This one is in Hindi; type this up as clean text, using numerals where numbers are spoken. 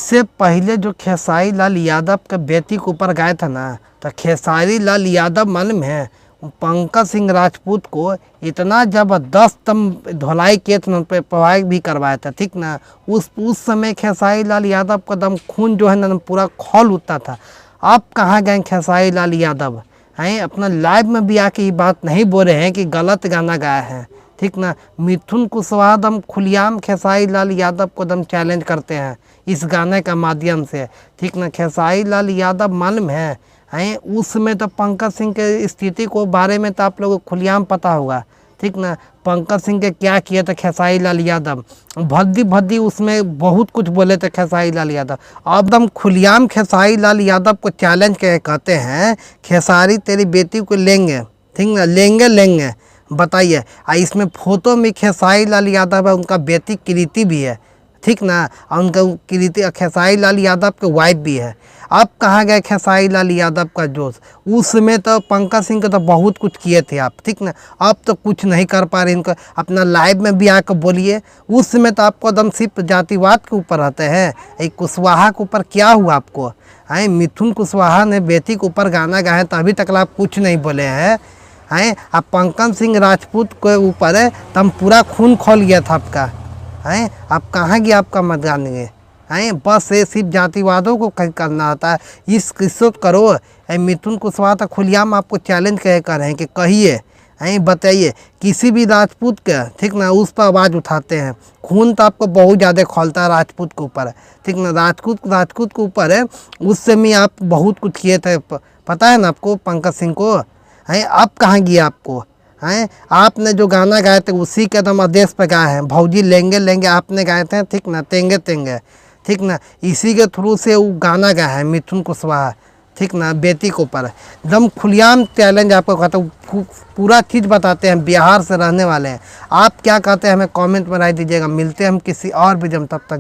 इससे पहले जो खेसारी लाल यादव के बेटी के ऊपर गए थे ना, तो खेसारी लाल यादव मालूम है पंकज सिंह राजपूत को इतना ज़बरदस्त धुलाई किए थे, उन पर प्रभावित भी करवाया था, ठीक ना। उस समय खेसारी लाल यादव का दम खून जो है ना पूरा खौल उठता था। अब कहाँ गए खेसारी लाल यादव हैं? अपना लाइव में भी आके ये बात नहीं बोले हैं कि गलत गाना गाया है, ठीक ना। मिथुन कुशवाहा दम खुलेआम खेसारी लाल यादव को दम चैलेंज करते हैं इस गाने का माध्यम से, ठीक ना। खेसारी लाल यादव मालूम है उस समय तो पंकज सिंह के स्थिति को बारे में तो आप लोगों को खुलेआम पता होगा, ठीक ना। पंकज सिंह के क्या किए थे खेसारी लाल यादव, भद्दी भद्दी उसमें बहुत कुछ बोले थे खेसारी लाल यादव। अब दम खुलेआम खेसारी लाल यादव को चैलेंज के कहते हैं खेसारी तेरी बेटी को लेंगे, ठीक ना, लेंगे बताइए। इसमें फ़ोटो में खेसारी लाल यादव है, उनका बेटी कृति भी है, ठीक ना, और उनका कृति खेसारी लाल यादव के वाइफ भी है। अब कहाँ गए खेसारी लाल यादव का जोश? उस समय तो पंकज सिंह के तो बहुत कुछ किए थे आप, ठीक ना। अब तो कुछ नहीं कर पा रहे इनको, अपना लाइव में भी आकर बोलिए। उस समय तो आपको एकदम सिर्फ जातिवाद के ऊपर रहते हैं। एक कुशवाहा के ऊपर क्या हुआ आपको? मिथुन कुशवाहा ने बेटी के ऊपर गाना गाया तो अभी तक आप कुछ नहीं बोले हैं। अब पंकज सिंह राजपूत के ऊपर तम पूरा खून खोल गया था आपका। आप कहाँ गया आपका मतदान है? बस ये सिर्फ जातिवादों को करना आता है। इस किस्सों करो। मिथुन कुशवाहा तो खुलेआम आपको चैलेंज कर रहे हैं कि कहिए, बताइए किसी भी राजपूत का, ठीक ना, उस पर आवाज़ उठाते हैं। खून तो आपको बहुत ज़्यादा खोलता है राजपूत के ऊपर, ठीक ना। राजपूत के ऊपर है, उस समय आप बहुत कुछ किए थे, पता है ना आपको पंकज सिंह को। अब कहाँ गया आपको? आपने जो गाना गाए थे उसी के दम आदेश पे गाए हैं। भौजी लेंगे आपने गाए थे, ठीक ना, तेंगे, ठीक ना। इसी के थ्रू से वो गाना गाया है मिथुन कुशवाहा, ठीक ना, बेटी के ऊपर एकदम खुलेआम चैलेंज आपको कहता हूँ। पूरा चीज़ बताते हैं, बिहार से रहने वाले हैं। आप क्या कहते हैं हमें कमेंट में राय दीजिएगा। मिलते हैं हम किसी और वीडियो में, तब तक